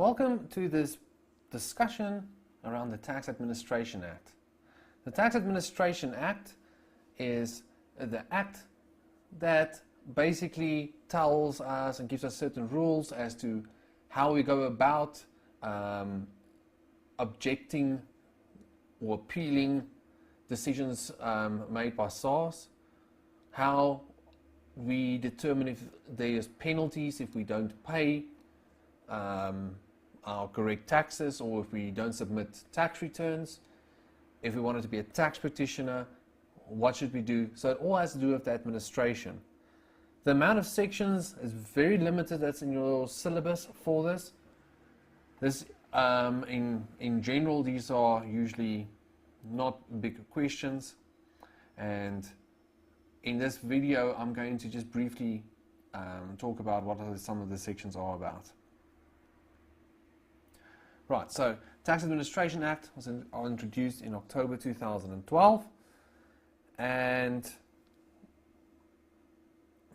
Welcome to this discussion around the Tax Administration Act. The Tax Administration Act is the act that basically tells us and gives us certain rules as to how we go about objecting or appealing decisions made by SARS, how we determine if there's penalties if we don't pay our correct taxes, or if we don't submit tax returns. If we wanted to be a tax practitioner, what should we do? So it all has to do with the administration. The amount of sections is very limited. That's in your syllabus for this. In general, these are usually not big questions, and in this video I'm going to just briefly talk about what some of the sections are about. Right, so Tax Administration Act was introduced in October 2012, and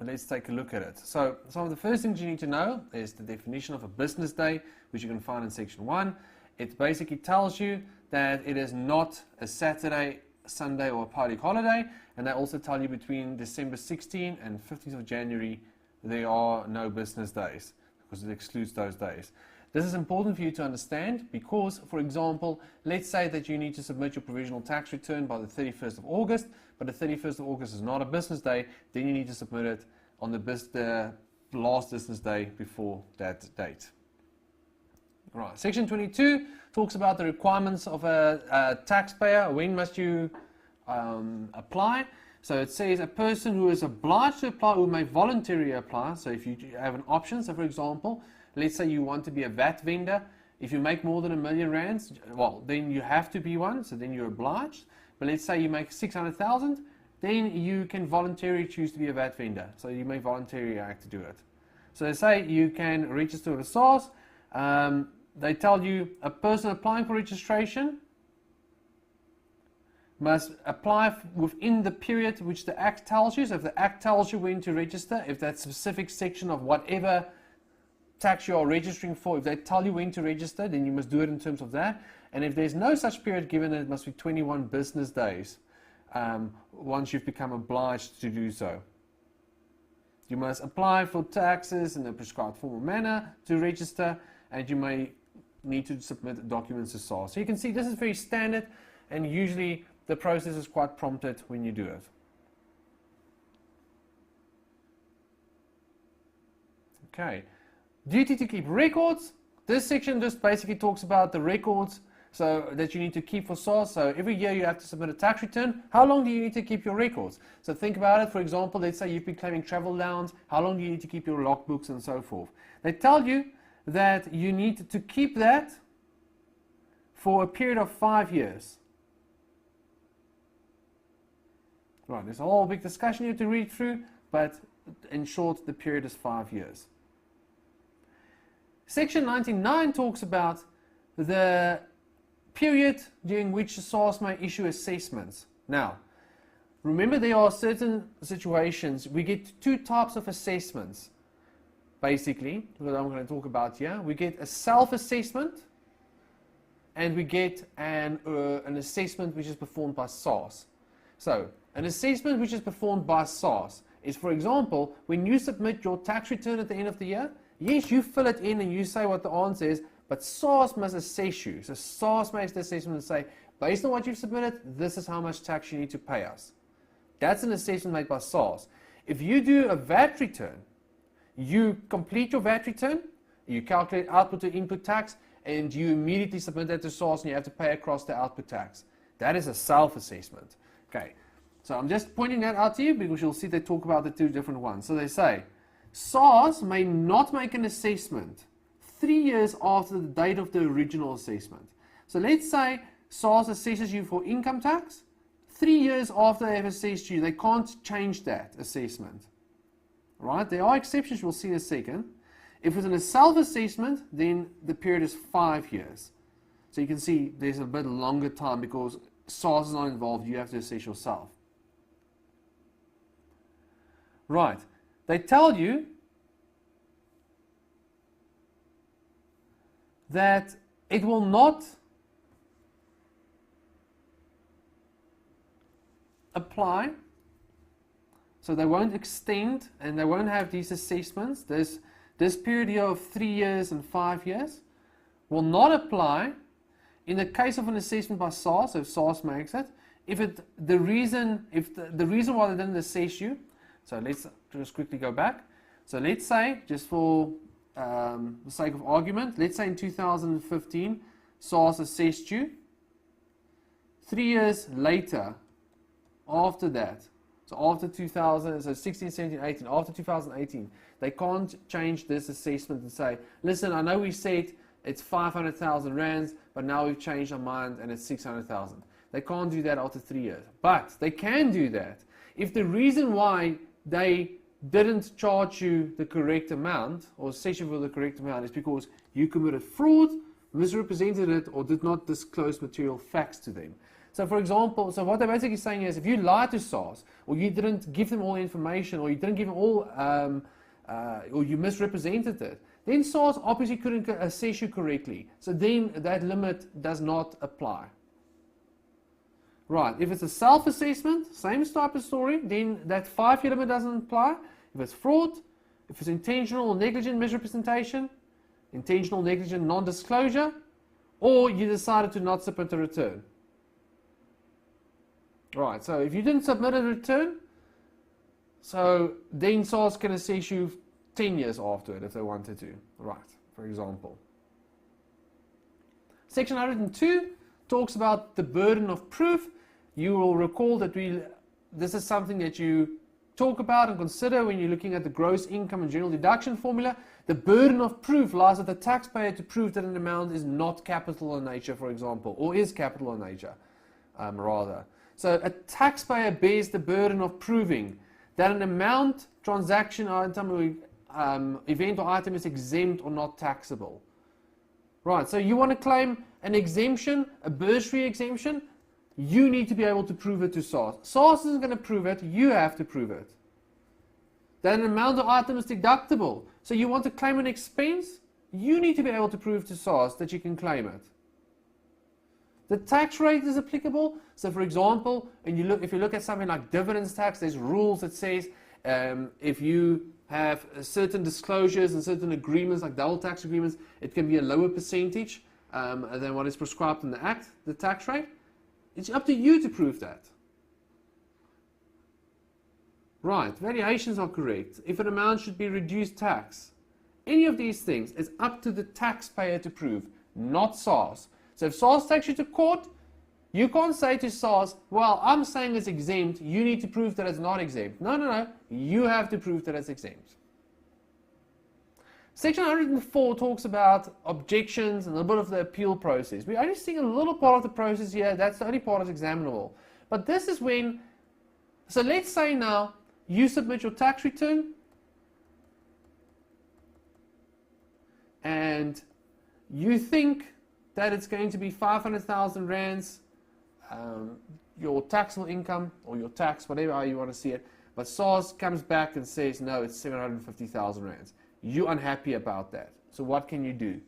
let's take a look at it. So some of the first things you need to know is the definition of a business day, which you can find in section 1. It basically tells you that it is not a Saturday, Sunday or a public holiday, and they also tell you between December 16 and 15th of January there are no business days, because it excludes those days. This is important for you to understand because, for example, let's say that you need to submit your provisional tax return by the 31st of August, but the 31st of August is not a business day, then you need to submit it on the last business day before that date. Right. Section 22 talks about the requirements of a taxpayer. When must you apply? So it says a person who is obliged to apply who may voluntarily apply. So if you have an option, so for example, let's say you want to be a VAT vendor. If you make more than R1 million, well, then you have to be one, so then you're obliged. But let's say you make 600,000, then you can voluntarily choose to be a VAT vendor. So you may voluntarily act to do it. So they say you can register with SARS. They tell you a person applying for registration must apply within the period which the Act tells you. So if the Act tells you when to register, if that specific section of whatever tax you are registering for, if they tell you when to register, then you must do it in terms of that. And if there's no such period given, it must be 21 business days once you've become obliged to do so. You must apply for taxes in a prescribed formal manner to register, and you may need to submit documents to SARS. So you can see this is very standard, and usually the process is quite prompted when you do it. Okay. Duty to keep records. This section just basically talks about the records so that you need to keep for SARS. So every year you have to submit a tax return. How long do you need to keep your records? So think about it. For example, let's say you've been claiming travel allowance. How long do you need to keep your logbooks and so forth? They tell you that you need to keep that for a period of 5 years. Right, there's a whole big discussion you have to read through, but in short, the period is 5 years. Section 99 talks about the period during which SARS may issue assessments. Now, remember there are certain situations, we get two types of assessments, basically, that I'm going to talk about here. We get a self-assessment, and we get an assessment which is performed by SARS. So, an assessment which is performed by SARS is, for example, when you submit your tax return at the end of the year, yes, you fill it in and you say what the answer is, but SARS must assess you. So SARS makes the assessment and say, based on what you've submitted, this is how much tax you need to pay us. That's an assessment made by SARS. If you do a VAT return, you complete your VAT return, you calculate output to input tax, and you immediately submit that to SARS and you have to pay across the output tax. That is a self-assessment. Okay, so I'm just pointing that out to you because you'll see they talk about the two different ones. So they say, SARS may not make an assessment 3 years after the date of the original assessment. So let's say SARS assesses you for income tax. 3 years after they have assessed you, they can't change that assessment. Right? There are exceptions, we'll see in a second. If it's in a self-assessment, then the period is 5 years. So you can see there's a bit longer time because SARS is not involved, you have to assess yourself. Right. They tell you that it will not apply. So they won't extend and they won't have these assessments. This period here of 3 years and 5 years will not apply in the case of an assessment by SARS, if SARS makes it. If the reason why they didn't assess you, so let's just quickly go back. So let's say, just for the sake of argument, let's say in 2015 SARS assessed you. 3 years later, after that, so after 2000, so 16, 17, 18, after 2018, they can't change this assessment and say, listen, I know we said it's 500,000 rands, but now we've changed our mind and it's 600,000. They can't do that after 3 years. But they can do that if the reason why they didn't charge you the correct amount or assess you for the correct amount is because you committed fraud, misrepresented it, or did not disclose material facts to them. So for example, so what they're basically saying is if you lied to SARS, or you didn't give them all the information, or you didn't give them all, or you misrepresented it, then SARS obviously couldn't assess you correctly. So then that limit does not apply. Right, if it's a self-assessment, same type of story, then that 5-year limit doesn't apply. If it's fraud, if it's intentional or negligent misrepresentation, intentional negligent non-disclosure, or you decided to not submit a return. Right, so if you didn't submit a return, so then SARS can assess you 10 years after it if they wanted to. Right, for example. Section 102 talks about the burden of proof. You will recall that this is something that you talk about and consider when you're looking at the gross income and general deduction formula. The burden of proof lies with the taxpayer to prove that an amount is not capital in nature, for example, or is capital in nature, rather. So a taxpayer bears the burden of proving that an amount, transaction, item, event or item is exempt or not taxable. Right, so you want to claim an exemption, a bursary exemption, you need to be able to prove it to SARS. SARS isn't going to prove it, you have to prove it. That an amount or item is deductible. So you want to claim an expense, you need to be able to prove to SARS that you can claim it. The tax rate is applicable. So for example, if you look at something like dividends tax, there's rules that says if you have certain disclosures and certain agreements like double tax agreements, it can be a lower percentage than what is prescribed in the Act, the tax rate. It's up to you to prove that. Right, variations are correct. If an amount should be reduced tax, any of these things, it's up to the taxpayer to prove, not SARS. So if SARS takes you to court, you can't say to SARS, well, I'm saying it's exempt, you need to prove that it's not exempt. No, no, no, you have to prove that it's exempt. Section 104 talks about objections and a bit of the appeal process. We're only seeing a little part of the process here, that's the only part that's examinable. But this is when, so let's say now, you submit your tax return, and you think that it's going to be 500,000 rands, your taxable income, or your tax, whatever you want to see it, but SARS comes back and says, no, it's 750,000 rands. You're unhappy about that. So what can you do?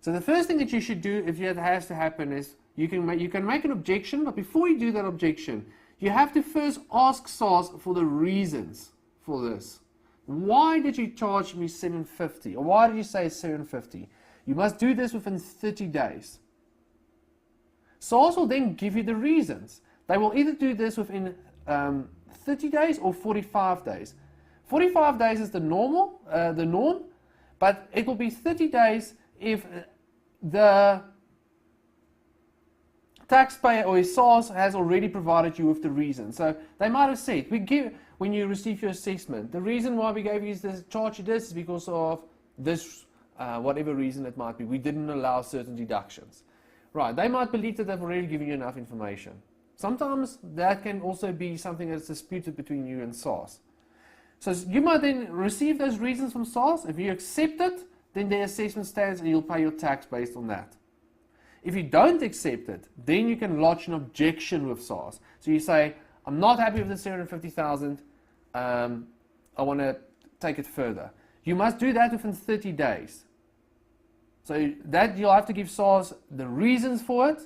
So the first thing that you should do if that has to happen is you can make an objection, but before you do that objection, you have to first ask SARS for the reasons for this. Why did you charge me 750? Or why did you say 750? You must do this within 30 days. SARS will then give you the reasons. They will either do this within 30 days or 45 days. 45 days is the norm, but it will be 30 days if the taxpayer or SARS has already provided you with the reason. So they might have said, when you receive your assessment, the reason why we gave you this charge you this is because of this, whatever reason it might be. We didn't allow certain deductions. Right, they might believe that they've already given you enough information. Sometimes that can also be something that's disputed between you and SARS. So you might then receive those reasons from SARS. If you accept it, then the assessment stands and you'll pay your tax based on that. If you don't accept it, then you can lodge an objection with SARS. So you say, I'm not happy with the 750,000, I want to take it further. You must do that within 30 days. So that you'll have to give SARS the reasons for it.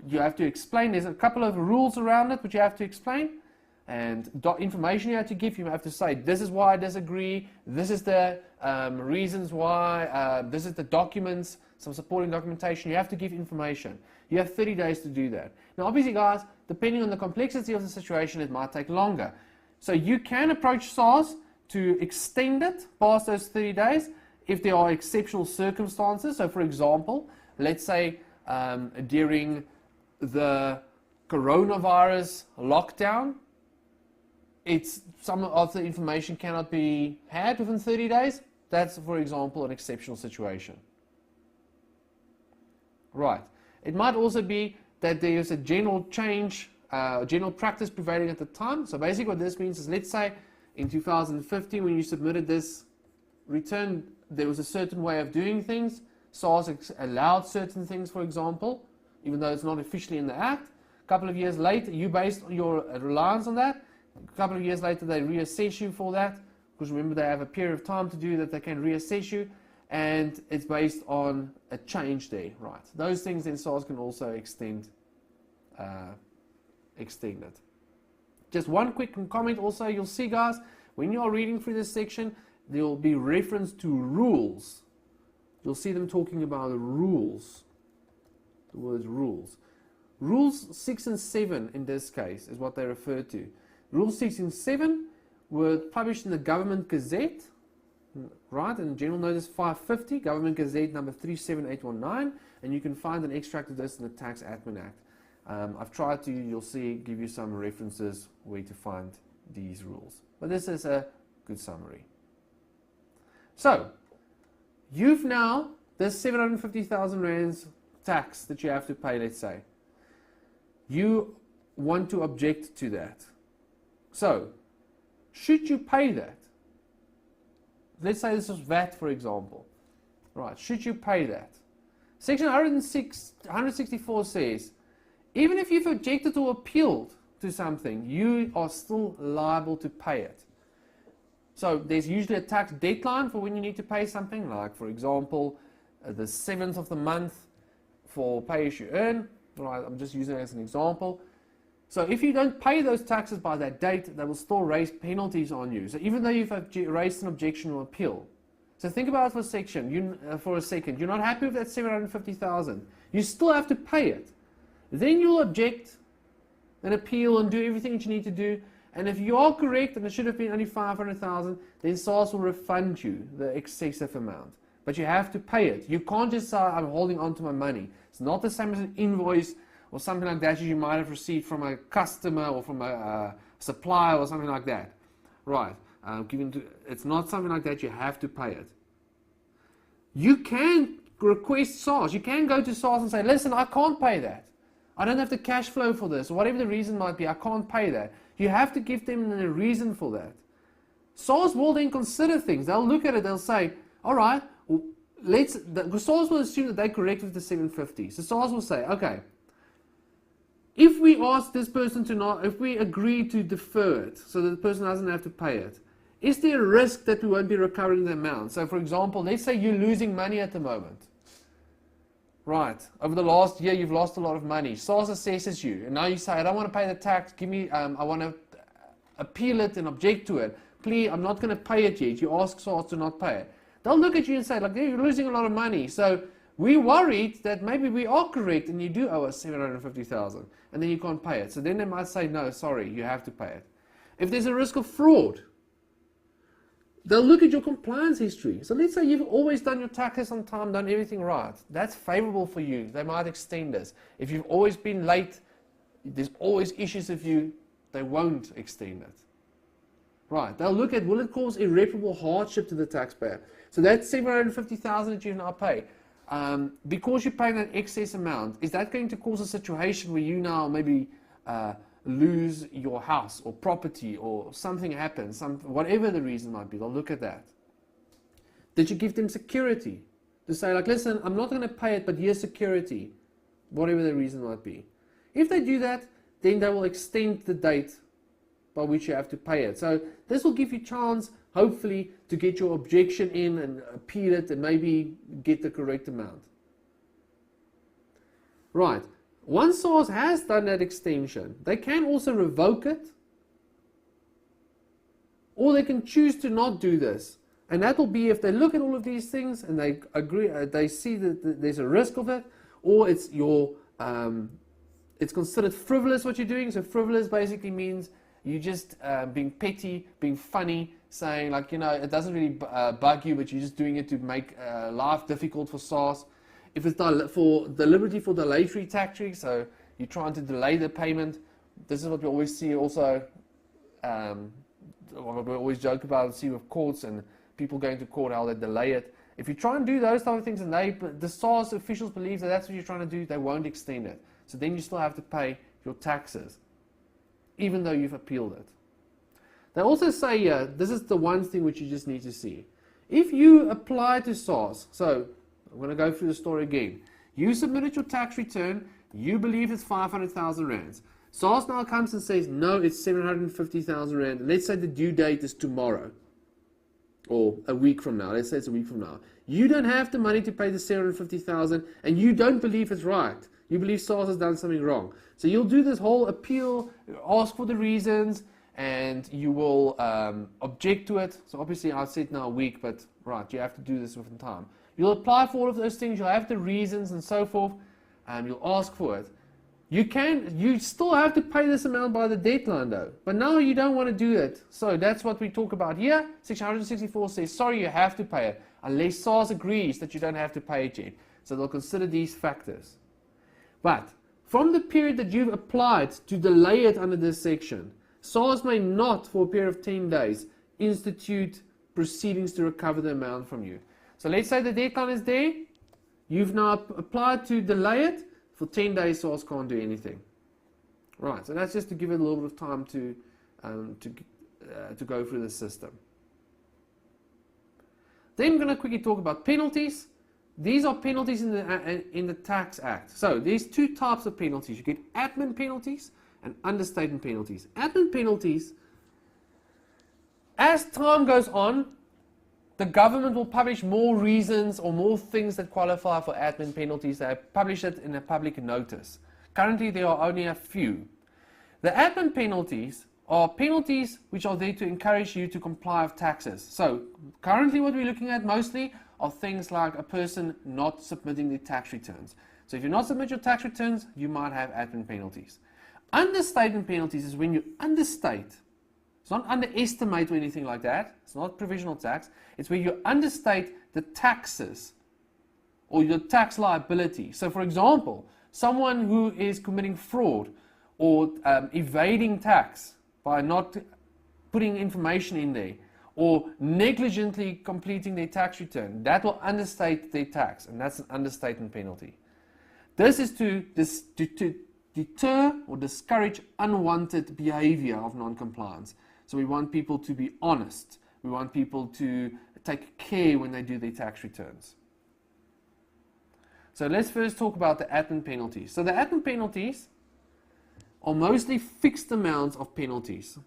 You have to explain. There's a couple of rules around it which you have to explain, and information you have to give. You have to say, this is why I disagree, this is the reasons why, this is the documents, some supporting documentation. You have to give information. You have 30 days to do that. Now obviously guys, depending on the complexity of the situation, it might take longer. So you can approach SARS to extend it past those 30 days if there are exceptional circumstances. So for example, let's say during the coronavirus lockdown, some of the information cannot be had within 30 days. That's, for example, an exceptional situation. Right. It might also be that there is a general change, general practice prevailing at the time. So basically what this means is, let's say in 2015 when you submitted this return, there was a certain way of doing things. SARS allowed certain things, for example, even though it's not officially in the Act. A couple of years later, you based your reliance on that. A couple of years later, they reassess you for that, because remember, they have a period of time to do that. They can reassess you, and it's based on a change there, right? Those things then SARS can also extend it. Just one quick comment also, you'll see guys, when you are reading through this section, there will be reference to rules. You'll see them talking about the rules. The word rules. Rules 6 and 7 in this case is what they refer to. Rules 6 and 7 were published in the Government Gazette, right, in General Notice 550, Government Gazette number 37819, and you can find an extract of this in the Tax Admin Act. I've tried to, you'll see, give you some references where to find these rules. But this is a good summary. So, you've now, this 750,000 rands tax that you have to pay, let's say, you want to object to that. So, should you pay that? Let's say this is VAT, for example. Right, should you pay that? Section 164 says, even if you've objected or appealed to something, you are still liable to pay it. So there's usually a tax deadline for when you need to pay something, like for example, the 7th of the month for pay as you earn. Right, I'm just using it as an example. So if you don't pay those taxes by that date, they will still raise penalties on you. So even though you've raised an objection or appeal. So think about it for a second. You're not happy with that 750,000. You still have to pay it. Then you'll object and appeal and do everything that you need to do. And if you are correct and it should have been only 500,000, then SARS will refund you the excessive amount. But you have to pay it. You can't just say, I'm holding on to my money. It's not the same as an invoice or something like that you might have received from a customer or from a supplier or something like that. Right. It's not something like that. You have to pay it. You can request SARS. You can go to SARS and say, listen, I can't pay that. I don't have the cash flow for this, or whatever the reason might be, I can't pay that. You have to give them a reason for that. SARS will then consider things. They'll look at it, they'll say, all right, SARS will assume that they're correct with the 750. So SARS will say, okay, if we ask this person if we agree to defer it, so that the person doesn't have to pay it, is there a risk that we won't be recovering the amount? So for example, let's say you're losing money at the moment. Right, over the last year you've lost a lot of money. SARS assesses you, and now you say, I don't want to pay the tax, I want to appeal it and object to it. Please, I'm not going to pay it yet. You ask SARS to not pay it. They'll look at you and say, like, you're losing a lot of money, so we're worried that maybe we are correct and you do owe us 750,000, and then you can't pay it. So then they might say, no, sorry, you have to pay it. If there's a risk of fraud, they'll look at your compliance history. So let's say you've always done your taxes on time, done everything right. That's favorable for you. They might extend this. If you've always been late, there's always issues with you, they won't extend it. Right, they'll look at, will it cause irreparable hardship to the taxpayer? So that's 750,000 that you now pay. Because you're paying that excess amount, is that going to cause a situation where you now maybe lose your house or property or something happens, whatever the reason might be? They'll look at that. Did you give them security? To say like, listen, I'm not going to pay it, but here's security, whatever the reason might be. If they do that, then they will extend the date by which you have to pay it. So this will give you a chance, hopefully to get your objection in and appeal it and maybe get the correct amount. Right. Once SARS has done that extension, they can also revoke it, or they can choose to not do this. And that will be if they look at all of these things and they agree, they see that there's a risk of it, or it's it's considered frivolous what you're doing. So frivolous basically means you just being petty, being funny, saying like, it doesn't really bug you, but you're just doing it to make life difficult for SARS. If it's deliberately for dilatory tactics, so you're trying to delay the payment, this is what we always see also, what we always joke about and see with courts and people going to court, how they delay it. If you try and do those type of things and the SARS officials believe that that's what you're trying to do, they won't extend it. So then you still have to pay your taxes, even though you've appealed it. They also say here, this is the one thing which you just need to see. If you apply to SARS, so I'm going to go through the story again. You submitted your tax return, you believe it's 500,000 rands. SARS now comes and says, no, it's 750,000 rand. Let's say the due date is tomorrow, or a week from now. Let's say it's a week from now. You don't have the money to pay the 750,000, and you don't believe it's right. You believe SARS has done something wrong. So you'll do this whole appeal, ask for the reasons, and you will object to it. So obviously I said now a week, but right, you have to do this within time. You'll apply for all of those things, you'll have the reasons and so forth, and you'll ask for it. You still have to pay this amount by the deadline though, but now you don't want to do it. So that's what we talk about here. Section 164 says, sorry, you have to pay it, unless SARS agrees that you don't have to pay it yet. So they'll consider these factors. But from the period that you've applied to delay it under this section, SARS may not, for a period of 10 days, institute proceedings to recover the amount from you. So let's say the deadline is there, you've now applied to delay it, for 10 days SARS can't do anything. Right, so that's just to give it a little bit of time to go through the system. Then I'm going to quickly talk about penalties. These are penalties in the Tax Act. So there's two types of penalties. You get admin penalties and understatement penalties. Admin penalties, as time goes on, the government will publish more reasons or more things that qualify for admin penalties. They publish it in a public notice. Currently, there are only a few. The admin penalties are penalties which are there to encourage you to comply with taxes. So, currently what we're looking at mostly are things like a person not submitting their tax returns. So, if you not submit your tax returns, you might have admin penalties. Understatement penalties is when you understate. It's not underestimate or anything like that. It's not provisional tax. It's where you understate the taxes or your tax liability. So, for example, someone who is committing fraud or evading tax by not putting information in there or negligently completing their tax return, that will understate their tax, and that's an understatement penalty. This is to deter or discourage unwanted behavior of non-compliance. So we want people to be honest. We want people to take care when they do their tax returns. So let's first talk about the admin penalties. So the admin penalties are mostly fixed amounts of penalties.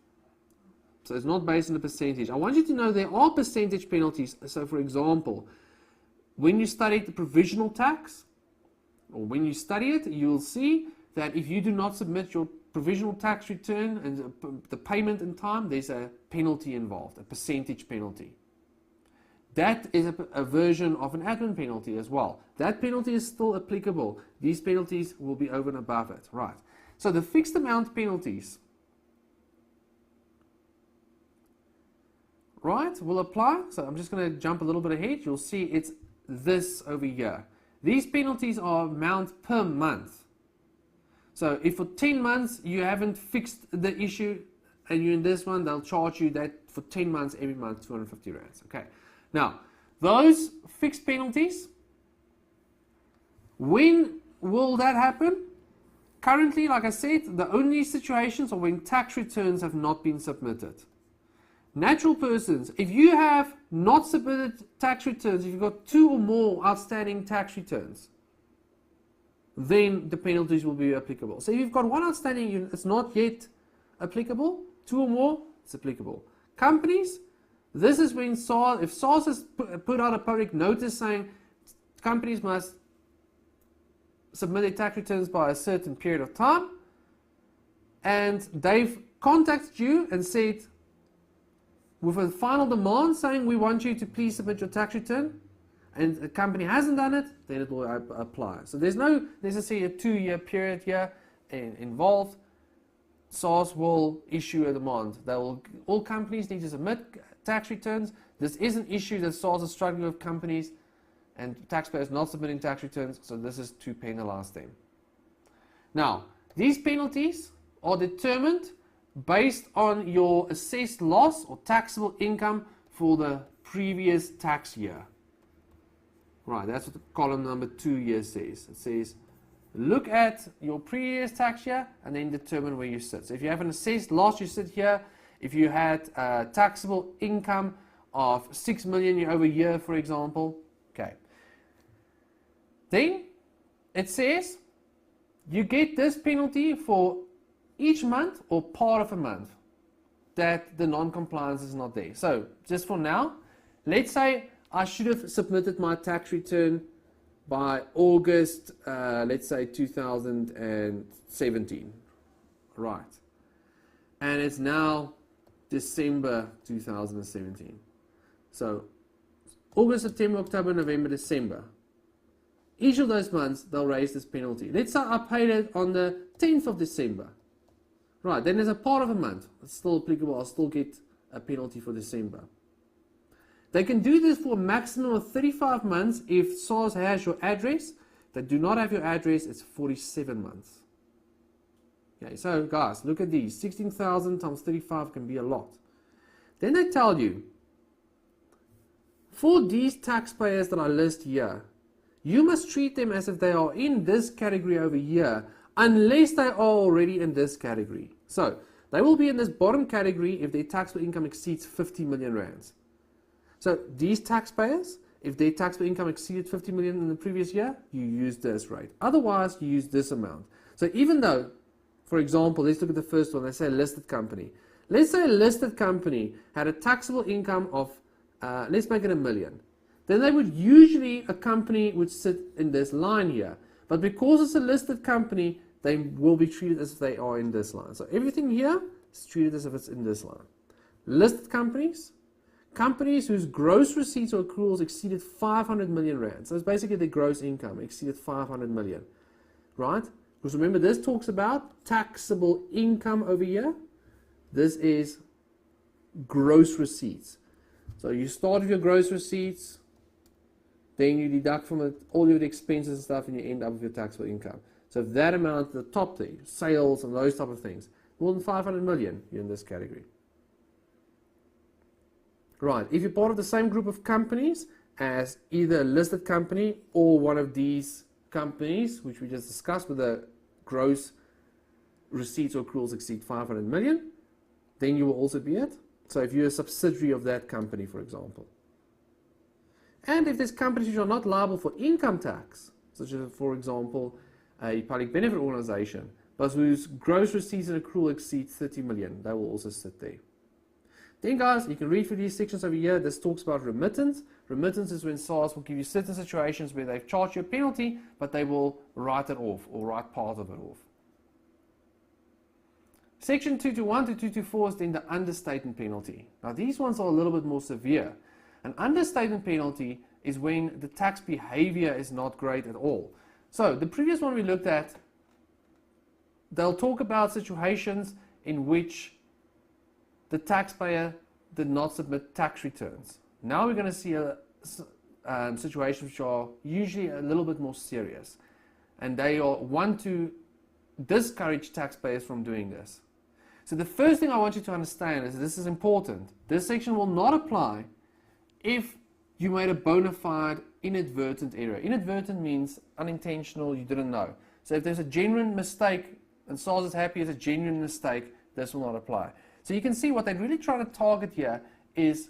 So it's not based on a percentage. I want you to know there are percentage penalties. So for example, when you study the provisional tax, or when you study it, you'll see that if you do not submit your provisional tax return and the payment in time, there's a penalty involved, a percentage penalty. That is a version of an admin penalty as well. That penalty is still applicable. These penalties will be over and above it. Right. So the fixed amount penalties, right, will apply. So I'm just going to jump a little bit ahead. You'll see it's this over here. These penalties are amount per month. So if for 10 months you haven't fixed the issue and you're in this one, they'll charge you that for 10 months every month, 250 rands. Okay. Now, those fixed penalties, when will that happen? Currently, like I said, the only situations are when tax returns have not been submitted. Natural persons, if you have not submitted tax returns, if you've got 2 or more outstanding tax returns, then the penalties will be applicable. So if you've got 1 outstanding, it's not yet applicable. 2 or more, it's applicable. Companies, This is when SARS, if SARS has put out a public notice saying companies must submit their tax returns by a certain period of time, and they've contacted you and said, with a final demand saying we want you to please submit your tax return, and the company hasn't done it, then it will apply. So there's no necessarily a 2-year period here involved. SARS will issue a demand. All companies need to submit tax returns. This is an issue that SARS is struggling with companies and taxpayers not submitting tax returns, so this is to penalize them. Now, these penalties are determined based on your assessed loss or taxable income for the previous tax year. Right, that's what the column number 2 here says. It says, look at your previous tax year and then determine where you sit. So if you have an assessed loss, you sit here. If you had taxable income of 6 million over a year, for example, okay. Then it says you get this penalty for each month or part of a month that the non-compliance is not there. So just for now, let's say I should have submitted my tax return by August, let's say 2017, right? And it's now December 2017. So August, September, October, November, December. Each of those months, they'll raise this penalty. Let's say I paid it on the 10th of December. Right, then there's a part of a month. It's still applicable. I'll still get a penalty for December. They can do this for a maximum of 35 months if SARS has your address. If they do not have your address, it's 47 months. Okay, so guys, look at these. 16,000 times 35 can be a lot. Then they tell you, for these taxpayers that I list here, you must treat them as if they are in this category over here, unless they are already in this category. So, they will be in this bottom category if their taxable income exceeds 50 million rands. So, these taxpayers, if their taxable income exceeded 50 million in the previous year, you use this rate. Otherwise, you use this amount. So, even though, for example, let's look at the first one, let's say a listed company. Let's say a listed company had a taxable income of, let's make it $1 million. Then they would usually, a company would sit in this line here. But because it's a listed company, they will be treated as if they are in this line. So everything here is treated as if it's in this line. Listed companies, companies whose gross receipts or accruals exceeded 500 million rand. So it's basically their gross income exceeded 500 million, right? Because remember, this talks about taxable income over here. This is gross receipts. So you start with your gross receipts, then you deduct from it all your expenses and stuff, and you end up with your taxable income. So if that amount at the top there, sales and those type of things, more than 500 million, you're in this category. Right, if you're part of the same group of companies as either a listed company or one of these companies, which we just discussed, with the gross receipts or accruals exceed 500 million, then you will also be it. So if you're a subsidiary of that company, for example. And if there's companies which are not liable for income tax, such as, for example, a public benefit organization, but whose gross receipts and accrual exceed 30 million, they will also sit there. Then guys, you can read through these sections over here. This talks about remittance. Remittance is when SARS will give you certain situations where they've charged you a penalty, but they will write it off or write part of it off. Section 221 to 224 is then the understatement penalty. Now these ones are a little bit more severe. An understatement penalty is when the tax behavior is not great at all. So the previous one we looked at, they'll talk about situations in which the taxpayer did not submit tax returns. Now we're going to see situations which are usually a little bit more serious, and they want to discourage taxpayers from doing this. So the first thing I want you to understand is this is important. This section will not apply if you made a bona fide inadvertent error. Inadvertent means unintentional, you didn't know. So if there's a genuine mistake, and SARS is happy as a genuine mistake, this will not apply. So you can see what they're really trying to target here is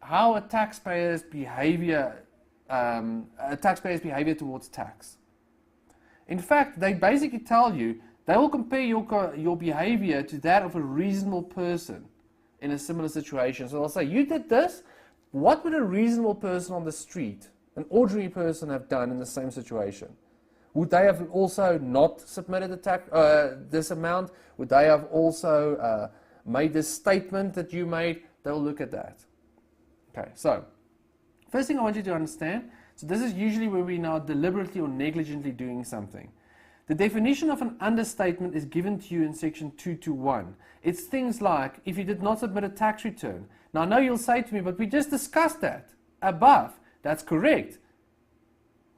how a taxpayer's behavior towards tax. In fact, they basically tell you they will compare your behavior to that of a reasonable person in a similar situation. So they'll say, you did this. What would a reasonable person on the street, an ordinary person, have done in the same situation? Would they have also not submitted this amount? Would they have also made this statement that you made? They'll look at that. Okay, so first thing I want you to understand, so this is usually where we're now deliberately or negligently doing something. The definition of an understatement is given to you in section 221. It's things like, if you did not submit a tax return. Now I know you'll say to me, but we just discussed that above. That's correct.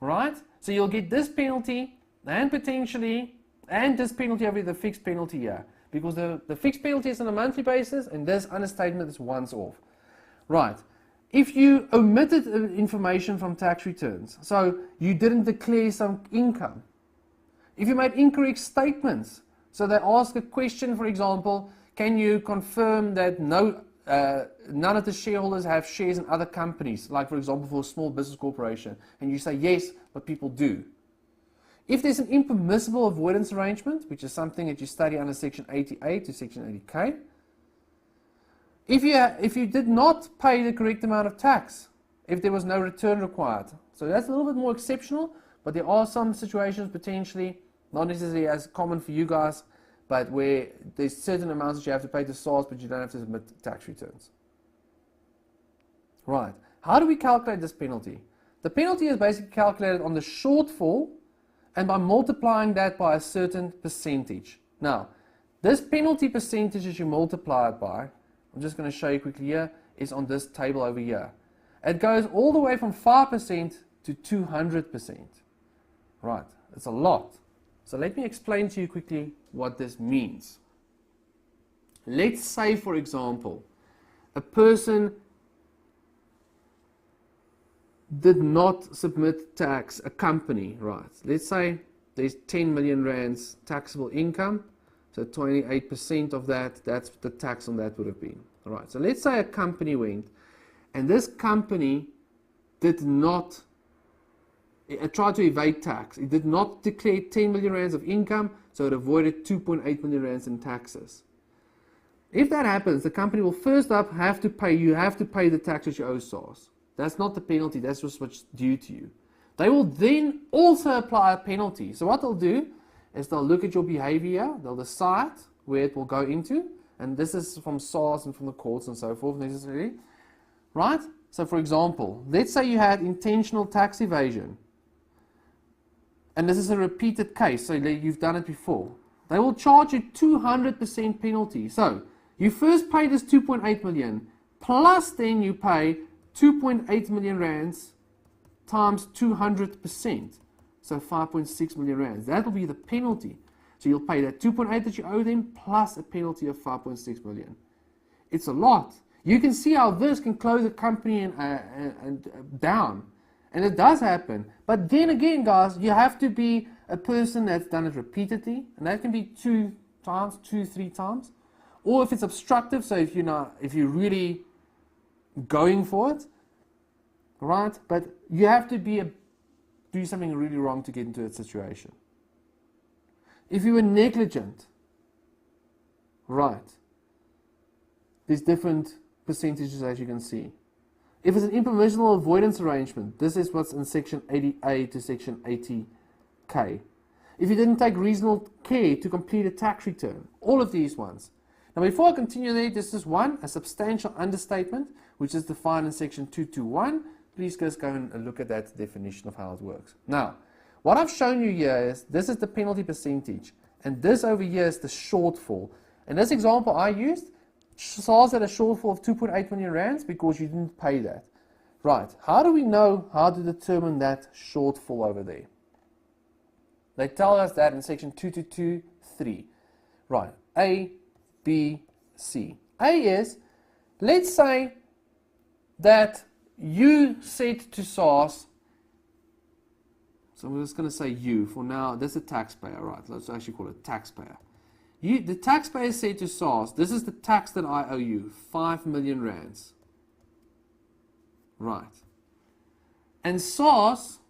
Right? So you'll get this penalty and potentially, and this penalty over the fixed penalty here. Because the fixed penalty is on a monthly basis and this understatement is once off. Right. If you omitted information from tax returns, so you didn't declare some income. If you made incorrect statements, so they ask a question, for example, can you confirm that none of the shareholders have shares in other companies, like for example for a small business corporation, and you say yes, but people do. If there's an impermissible avoidance arrangement, which is something that you study under section 88 to section 80K, if you did not pay the correct amount of tax, if there was no return required, so that's a little bit more exceptional, but there are some situations potentially, not necessarily as common for you guys, but where there's certain amounts that you have to pay to SARS, but you don't have to submit tax returns. Right. How do we calculate this penalty? The penalty is basically calculated on the shortfall and by multiplying that by a certain percentage. Now, this penalty percentage that you multiply it by, I'm just going to show you quickly here, is on this table over here. It goes all the way from 5% to 200%. Right, it's a lot. So let me explain to you quickly what this means. Let's say, for example, a person did not submit tax, a company, right? Let's say there's 10 million rands taxable income, so 28% of that, that's what the tax on that would have been. All right, so let's say a company went, and this company did not tried to evade tax. It did not declare 10 million rands of income, so it avoided 2.8 million rands in taxes. If that happens, the company will first up have to pay the tax that you owe SARS. That's not the penalty, that's just what's due to you. They will then also apply a penalty. So what they'll do is they'll look at your behavior, they'll decide where it will go into, and this is from SARS and from the courts and so forth necessarily. Right? So for example, let's say you had intentional tax evasion. And this is a repeated case, so you've done it before. They will charge you 200% penalty. So you first pay this 2.8 million, plus then you pay 2.8 million rands times 200%. So 5.6 million rands. That will be the penalty. So you'll pay that 2.8 that you owe them, plus a penalty of 5.6 million. It's a lot. You can see how this can close a company down. And it does happen. But then again, guys, you have to be a person that's done it repeatedly. And that can be 2 times, 3 times. Or if it's obstructive, so if you're really going for it, right? But you have to do something really wrong to get into that situation. If you were negligent, right, there's different percentages as you can see. If it's an impermissible avoidance arrangement, this is what's in section 80A to section 80K. If you didn't take reasonable care to complete a tax return, all of these ones. Now before I continue there, this is one, a substantial understatement, which is defined in section 221. Please just go and look at that definition of how it works. Now, what I've shown you here is, this is the penalty percentage, and this over here is the shortfall. In this example I used, SARS had a shortfall of 2.8 million rands because you didn't pay that. Right, how do we know how to determine that shortfall over there? They tell us that in section 222.3. Right, A, B, C. A is, let's say that you said to SARS, so I'm just going to say you for now, that's a taxpayer, right? Let's actually call it taxpayer. The taxpayer said to SARS, this is the tax that I owe you, 5 million rands. Right. And SARS,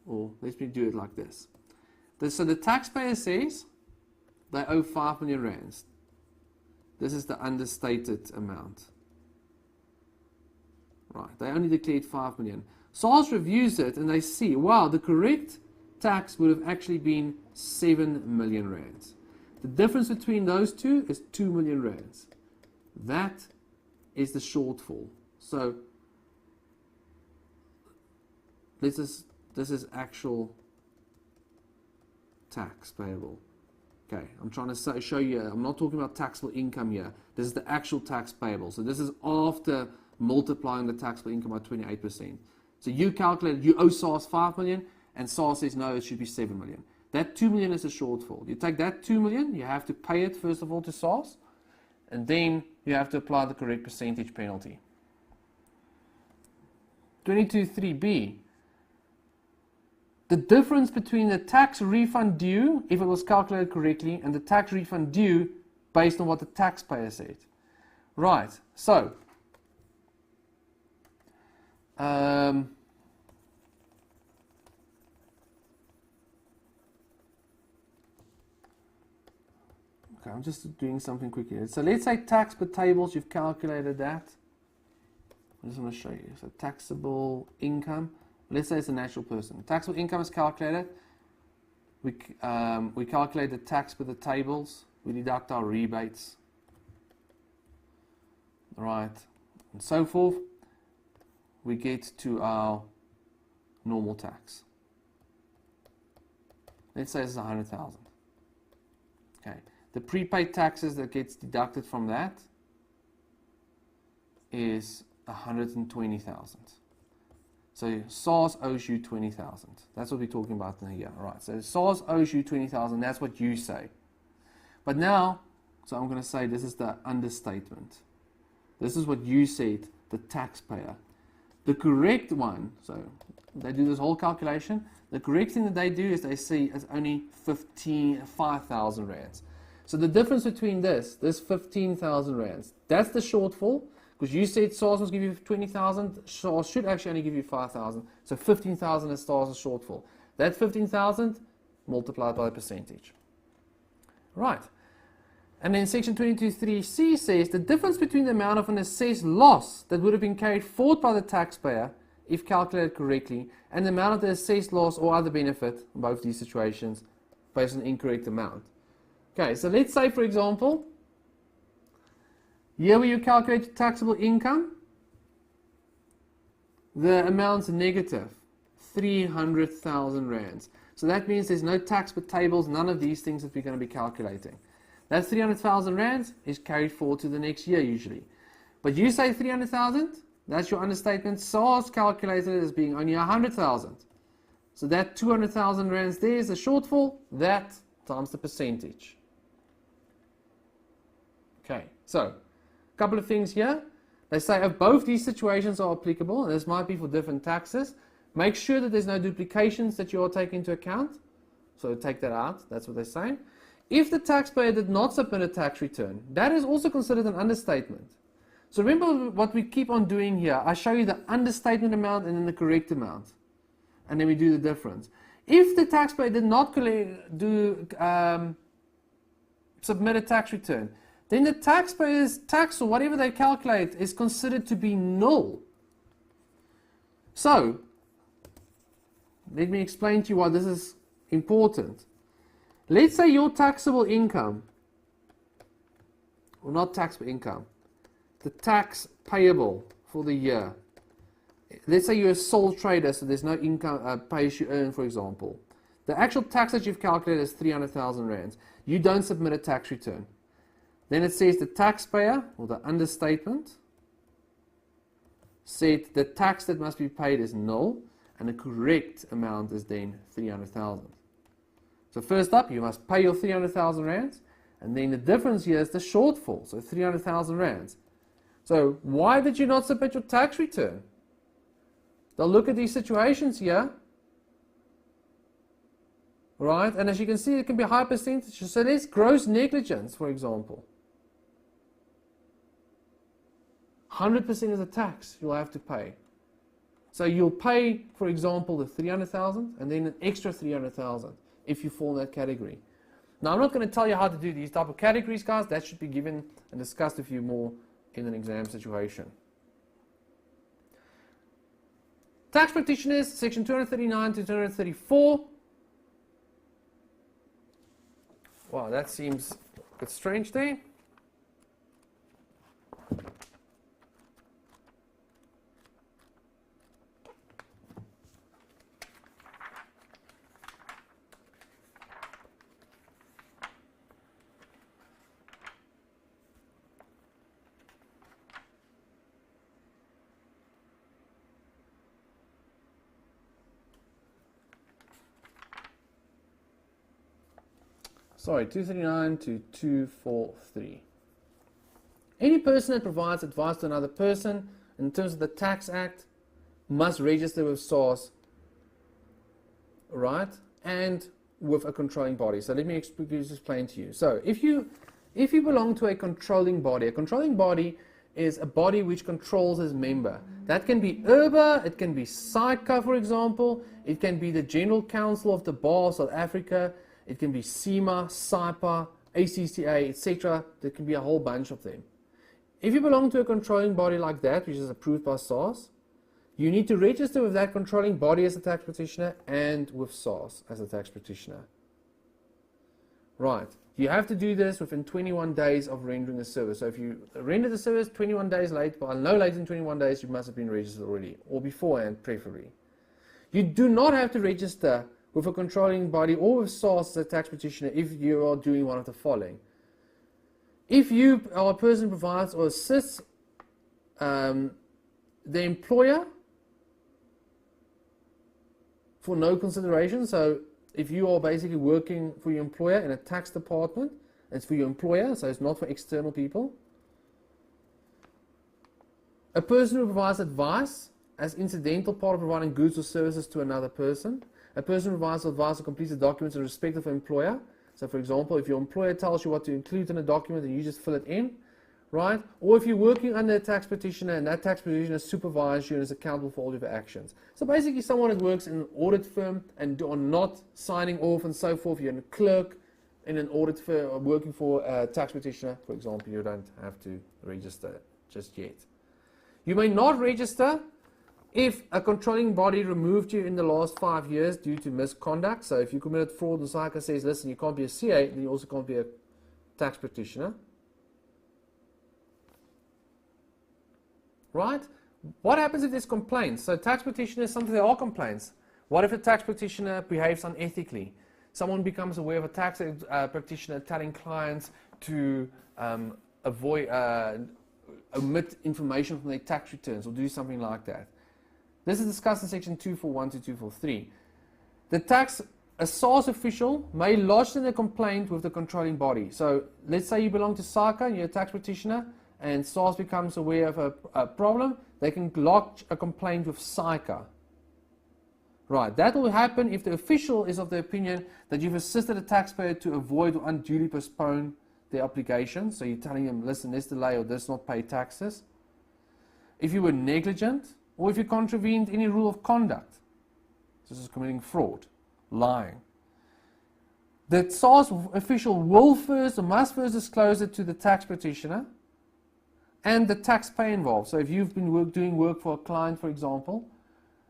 or let me do it like this. So the taxpayer says they owe 5 million rands. This is the understated amount. Right, they only declared 5 million. SARS reviews it and they see, wow, the correct tax would have actually been 7 million rands. The difference between those two is 2 million rands. That is the shortfall. So this is actual tax payable. Okay, I'm trying to show you, I'm not talking about taxable income here. This is the actual tax payable. So this is after multiplying the taxable income by 28%. So you calculate, you owe SARS 5 million, and SARS says no, it should be 7 million. That 2 million is a shortfall. You take that 2 million, you have to pay it first of all to SARS, and then you have to apply the correct percentage penalty. 22.3b. The difference between the tax refund due, if it was calculated correctly, and the tax refund due based on what the taxpayer said. Right, so okay, I'm just doing something quickly. So let's say tax per tables, you've calculated that. I just want to show you. So taxable income. Let's say it's a natural person. Taxable income is calculated. We calculate the tax with the tables. We deduct our rebates. Right. And so forth. We get to our normal tax. Let's say it's 100,000. Okay. The prepaid taxes that gets deducted from that is 120,000. So SARS owes you 20,000. That's what we're talking about in here. Right. So SARS owes you 20,000. That's what you say. But now, so I'm going to say this is the understatement. This is what you said, the taxpayer. The correct one, so they do this whole calculation. The correct thing that they do is they see it's only 5,000 rands. So the difference between this 15,000 rands, that's the shortfall. Because you said SARS must give you 20,000, SARS should actually only give you 5,000. So 15,000 is SARS' shortfall. That 15,000 multiplied by the percentage. Right. And then section 22.3c says the difference between the amount of an assessed loss that would have been carried forward by the taxpayer, if calculated correctly, and the amount of the assessed loss or other benefit in both these situations based on an incorrect amount. Okay, so let's say, for example, here where you calculate your taxable income, the amount's negative 300,000 rands. So that means there's no tax per tables, none of these things that we're going to be calculating. That 300,000 rands is carried forward to the next year usually. But you say 300,000, that's your understatement. SARS calculated it as being only 100,000. So that 200,000 rands there is a shortfall, that times the percentage. Okay, so a couple of things here. They say if both these situations are applicable, and this might be for different taxes, make sure that there's no duplications that you are taking into account. So take that out, that's what they're saying. If the taxpayer did not submit a tax return, that is also considered an understatement. So remember what we keep on doing here. I show you the understatement amount and then the correct amount. And then we do the difference. If the taxpayer did not submit a tax return, then the taxpayer's tax or whatever they calculate is considered to be null. So, let me explain to you why this is important. Let's say your taxable income, or not taxable income, the tax payable for the year. Let's say you're a sole trader, so there's no income pay as you earn, for example. The actual tax that you've calculated is 300,000 rands. You don't submit a tax return. Then it says the taxpayer, or the understatement, said the tax that must be paid is null, and the correct amount is then 300,000. So first up, you must pay your 300,000 rands, and then the difference here is the shortfall, so 300,000 rands. So why did you not submit your tax return? They'll look at these situations here, right? And as you can see, it can be high percentages. So there's gross negligence, for example. 100% of the tax you'll have to pay. So you'll pay, for example, the 300,000 and then an extra 300,000 if you fall in that category. Now, I'm not going to tell you how to do these type of categories, guys. That should be given and discussed with you more in an exam situation. Tax practitioners, section 239 to 234. Wow, that seems a bit strange there. Sorry, 239 to 243. Any person that provides advice to another person in terms of the Tax Act must register with SARS, right? And with a controlling body. So let me explain to you. So if you belong to a controlling body is a body which controls its member. That can be IRBA, it can be SAICA, for example, it can be the General Council of the Bar of South Africa, it can be CIMA, SAIPA, ACCA, etc. There can be a whole bunch of them. If you belong to a controlling body like that, which is approved by SARS, you need to register with that controlling body as a tax practitioner and with SARS as a tax practitioner. Right. You have to do this within 21 days of rendering the service. So if you render the service 21 days late, but no later than 21 days, you must have been registered already, or beforehand, preferably. You do not have to register with a controlling body or with SARS as a tax practitioner if you are doing one of the following. If you are a person who provides or assists the employer for no consideration, so if you are basically working for your employer in a tax department, it's for your employer, so it's not for external people. A person who provides advice as incidental part of providing goods or services to another person. A person who provides advice or completes the documents in respect of an employer. So for example, if your employer tells you what to include in a document and you just fill it in, right? Or if you're working under a tax practitioner and that tax practitioner supervises you and is accountable for all of your actions. So basically someone that works in an audit firm and are not signing off and so forth, you're a clerk in an audit firm or working for a tax practitioner, for example, you don't have to register just yet. You may not register if a controlling body removed you in the last 5 years due to misconduct. So if you committed fraud, the SAICA says, listen, you can't be a CA, then you also can't be a tax practitioner. Right? What happens if there's complaints? So tax practitioners, sometimes there are complaints. What if a tax practitioner behaves unethically? Someone becomes aware of a tax practitioner telling clients to omit information from their tax returns or do something like that. This is discussed in section 241 to 243. A SARS official may lodge in a complaint with the controlling body. So let's say you belong to SAICA and you're a tax practitioner and SARS becomes aware of a problem, they can lodge a complaint with SAICA. Right, that will happen if the official is of the opinion that you've assisted a taxpayer to avoid or unduly postpone their obligation. So you're telling them, listen, this delay or this not pay taxes. If you were negligent, or if you contravened any rule of conduct, this is committing fraud, lying. The SARS official will first or must first disclose it to the tax practitioner and the taxpayer involved. So if you've been doing work for a client, for example,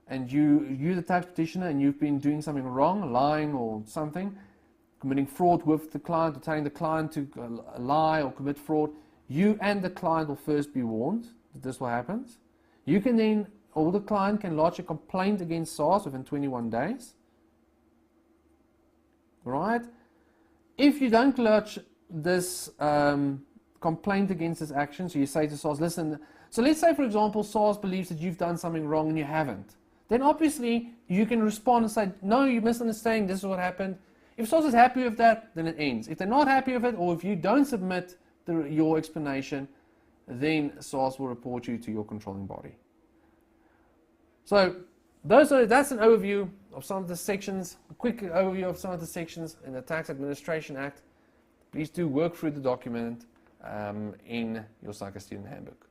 and you're the tax practitioner and you've been doing something wrong, lying or something, committing fraud with the client or telling the client to lie or commit fraud, you and the client will first be warned that this will happen. You can then, or the client can lodge a complaint against SARS within 21 days. Right? If you don't lodge this complaint against this action, so you say to SARS, listen, so let's say, for example, SARS believes that you've done something wrong and you haven't. Then obviously you can respond and say, no, you're misunderstanding, this is what happened. If SARS is happy with that, then it ends. If they're not happy with it, or if you don't submit your explanation, then SARS will report you to your controlling body. So that's an overview of some of the sections, a quick overview of some of the sections in the Tax Administration Act. Please do work through the document in your SAICA Student Handbook.